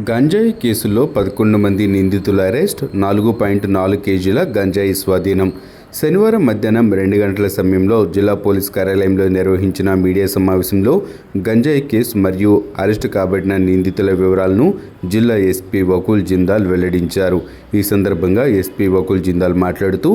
గంజాయి కేసులో 11 మంది నిందితుల అరెస్ట్, 4.4 కేజీల గంజాయి స్వాధీనం. శనివారం మధ్యాహ్నం 2 గంటల సమయంలో జిల్లా పోలీస్ కార్యాలయంలో నిర్వహించిన మీడియా సమావేశంలో గంజాయి కేసు మరియు అరెస్టు కాబడిన నిందితుల వివరాలను జిల్లా ఎస్పీ వకుల్ జిందాల్ వెల్లడించారు. ఈ సందర్భంగా ఎస్పీ వకుల్ జిందాల్ మాట్లాడుతూ,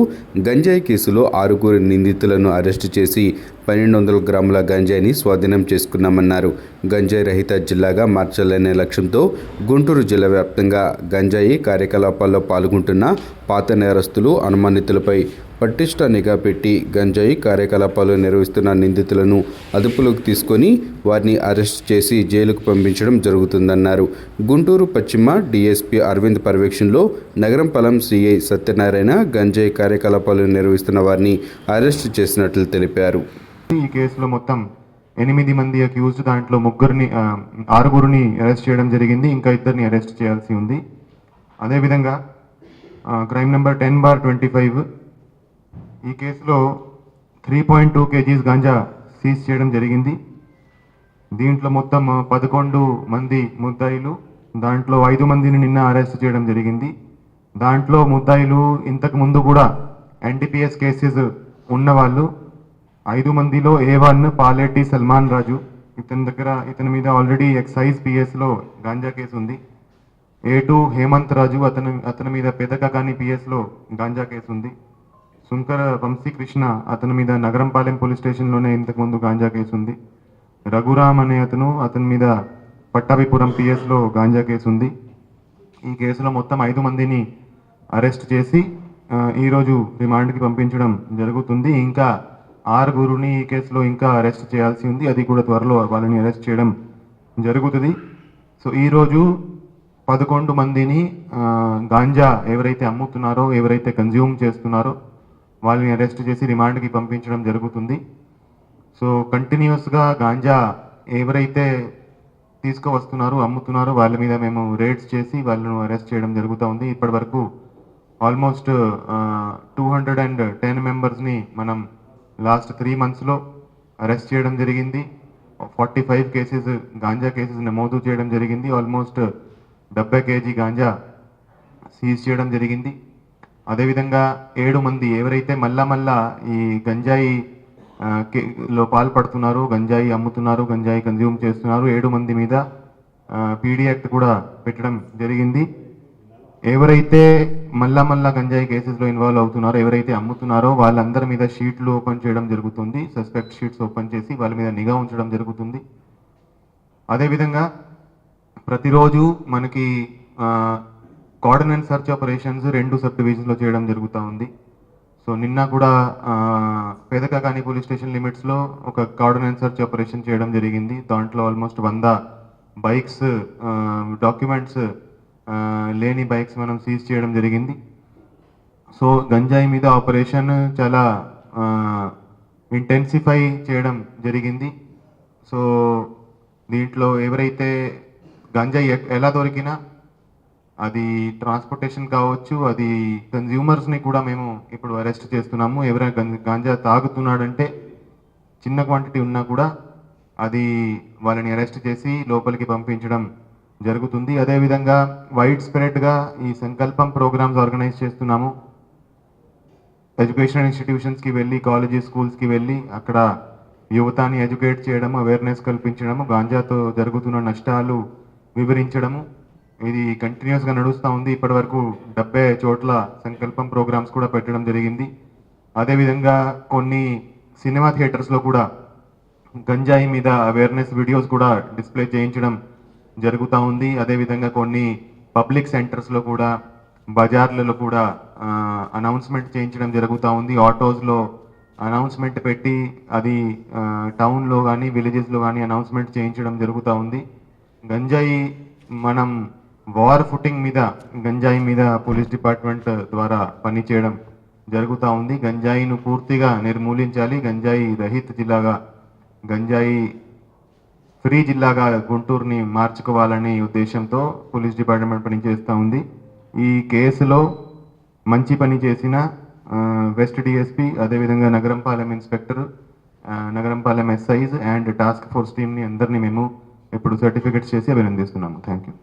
గంజాయి కేసులో 6 నిందితులను అరెస్టు చేసి 1200 గ్రాముల గంజాయిని స్వాధీనం చేసుకున్నామన్నారు. గంజాయి రహిత జిల్లాగా మార్చాలనే లక్ష్యంతో గుంటూరు జిల్లా వ్యాప్తంగా గంజాయి కార్యకలాపాల్లో పాల్గొంటున్న పాత నేరస్తులు, అనుమానితులపై పటిష్ట నిఘా పెట్టి గంజాయి కార్యకలాపాలు నిర్వహిస్తున్న నిందితులను అదుపులోకి తీసుకొని వారిని అరెస్ట్ చేసి జైలుకు పంపించడం జరుగుతుందన్నారు. గుంటూరు పశ్చిమ డీఎస్పీ అరవింద్ పర్యవేక్షణలో నగరంపాలెం సిఐ సత్యనారాయణ గంజాయి కార్యకలాపాలు నిర్వహిస్తున్న వారిని అరెస్ట్ చేసినట్లు తెలిపారు. ఈ కేసులో మొత్తం 8 మంది అక్యూజ్డ్, దాంట్లో 6 అరెస్ట్ చేయడం జరిగింది. ఇంకా 2 అరెస్ట్ చేయాల్సి ఉంది. అదేవిధంగా క్రైమ్ నెంబర్ 10/25 ఈ కేసులో 3.2 kgs గాంజా సీజ్ చేయడం జరిగింది. దీంట్లో మొత్తం 11 మంది ముద్దాయిలు, దాంట్లో 5 మందిని నిన్న అరెస్ట్ చేయడం జరిగింది. దాంట్లో ముద్దాయిలు ఇంతకు ముందు కూడా ఎన్డీపీఎస్ కేసెస్ ఉన్నవాళ్ళు. 5 మందిలో A1 పాలెట్టి సల్మాన్ రాజు, ఇతని మీద ఆల్రెడీ ఎక్సైజ్ పిఎస్లో గాంజా కేసు ఉంది. A2 హేమంత్ రాజు, అతని మీద పెదకాకాని పిఎస్లో గాంజా కేసు ఉంది. సుంకర వంశీకృష్ణ, అతని మీద నగరంపాలెం పోలీస్ స్టేషన్లోనే ఇంతకుముందు గాంజా కేసు ఉంది. రఘురామ్ అనే అతని మీద పట్టాభిపురం పిఎస్లో గాంజా కేసు ఉంది. ఈ కేసులో మొత్తం 5 మందిని అరెస్ట్ చేసి ఈరోజు రిమాండ్కి పంపించడం జరుగుతుంది. ఇంకా 6 ఈ కేసులో ఇంకా అరెస్ట్ చేయాల్సి ఉంది. అది కూడా త్వరలో వాళ్ళని అరెస్ట్ చేయడం జరుగుతుంది. సో ఈరోజు 11 మందిని గాంజా ఎవరైతే అమ్ముతున్నారో, ఎవరైతే కన్జ్యూమ్ చేస్తున్నారో వాళ్ళని అరెస్ట్ చేసి రిమాండ్కి పంపించడం జరుగుతుంది. సో కంటిన్యూస్గా గాంజా ఎవరైతే తీసుకువస్తున్నారో, అమ్ముతున్నారో వాళ్ళ మీద మేము రేడ్స్ చేసి వాళ్ళను అరెస్ట్ చేయడం జరుగుతూ ఉంది. ఇప్పటి వరకు ఆల్మోస్ట్ 210 మెంబర్స్ని మనం లాస్ట్ 3 monthsలో అరెస్ట్ చేయడం జరిగింది. 45 కేసెస్ గాంజా కేసెస్ నమోదు చేయడం జరిగింది. ఆల్మోస్ట్ 70 kg గాంజా సీజ్ చేయడం జరిగింది. అదేవిధంగా 7 మంది ఎవరైతే మళ్ళా ఈ గంజాయి లో పాల్పడుతున్నారో, గంజాయి అమ్ముతున్నారు, గంజాయి కన్జ్యూమ్ చేస్తున్నారు, 7 మంది మీద పీడీ యాక్ట్ కూడా పెట్టడం జరిగింది. ఎవరైతే మళ్ళా గంజాయి కేసెస్లో ఇన్వాల్వ్ అవుతున్నారో, ఎవరైతే అమ్ముతున్నారో వాళ్ళందరి మీద షీట్లు ఓపెన్ చేయడం జరుగుతుంది. సస్పెక్ట్ షీట్స్ ఓపెన్ చేసి వాళ్ళ మీద నిఘా ఉంచడం జరుగుతుంది. అదేవిధంగా ప్రతిరోజు మనకి కోఆర్డినేట్ సర్చ్ ఆపరేషన్స్ 2 సబ్ డివిజన్స్లో చేయడం జరుగుతూ ఉంది. సో నిన్న కూడా పెదకాకాని పోలీస్ స్టేషన్ లిమిట్స్లో ఒక కోఆర్డినేట్ సర్చ్ ఆపరేషన్ చేయడం జరిగింది. దాంట్లో ఆల్మోస్ట్ 100 బైక్స్, డాక్యుమెంట్స్ లేని బైక్స్ మనం సీజ్ చేయడం జరిగింది. సో గంజాయి మీద ఆపరేషన్ చాలా ఇంటెన్సిఫై చేయడం జరిగింది. సో దీంట్లో ఎవరైతే గంజాయి ఎలా దొరికినా, అది ట్రాన్స్పోర్టేషన్ కావచ్చు, అది కన్జ్యూమర్స్ని కూడా మేము ఇప్పుడు అరెస్ట్ చేస్తున్నాము. ఎవరైనా గాంజా తాగుతున్నాడంటే చిన్న క్వాంటిటీ ఉన్నా కూడా అది వాళ్ళని అరెస్ట్ చేసి లోపలికి పంపించడం జరుగుతుంది. అదేవిధంగా వైడ్ స్ప్రెడ్గా ఈ సంకల్పం ప్రోగ్రామ్స్ ఆర్గనైజ్ చేస్తున్నాము. ఎడ్యుకేషనల్ ఇన్స్టిట్యూషన్స్కి వెళ్ళి, కాలేజెస్, స్కూల్స్కి వెళ్ళి అక్కడ యువతని ఎడ్యుకేట్ చేయడము, అవేర్నెస్ కల్పించడము, గాంజాతో జరుగుతున్న నష్టాలు వివరించడము, ఇది కంటిన్యూస్గా నడుస్తూ ఉంది. ఇప్పటి వరకు 70 చోట్ల సంకల్పం ప్రోగ్రామ్స్ కూడా పెట్టడం జరిగింది. అదేవిధంగా కొన్ని సినిమా థియేటర్స్లో కూడా గంజాయి మీద అవేర్నెస్ వీడియోస్ కూడా డిస్ప్లే చేయించడం జరుగుతూ ఉంది. అదేవిధంగా కొన్ని పబ్లిక్ సెంటర్స్లో కూడా, బజార్లలో కూడా అనౌన్స్మెంట్ చేయించడం జరుగుతూ ఉంది. ఆటోస్లో అనౌన్స్మెంట్ పెట్టి అది టౌన్లో కానీ, విలేజెస్లో కానీ అనౌన్స్మెంట్ చేయించడం జరుగుతూ ఉంది. గంజాయి మనం వార్ ఫుటింగ్ మీద, గంజాయి మీద పోలీస్ డిపార్ట్మెంట్ ద్వారా పనిచేయడం జరుగుతూ ఉంది. గంజాయిను పూర్తిగా నిర్మూలించాలి, గంజాయి రహిత జిల్లాగా, గంజాయి ఫ్రీ జిల్లాగా గుంటూరుని మార్చుకోవాలనే ఉద్దేశంతో పోలీస్ డిపార్ట్మెంట్ పనిచేస్తూ ఉంది. ఈ కేసులో మంచి పని చేసిన వెస్ట్ డిఎస్పీ, అదేవిధంగా Nagarampalem inspector, Nagarampalem SIs and task force టీమ్ని అందరినీ మేము ఇప్పుడు సర్టిఫికెట్స్ చేసి అభినందిస్తున్నాము. Thank you.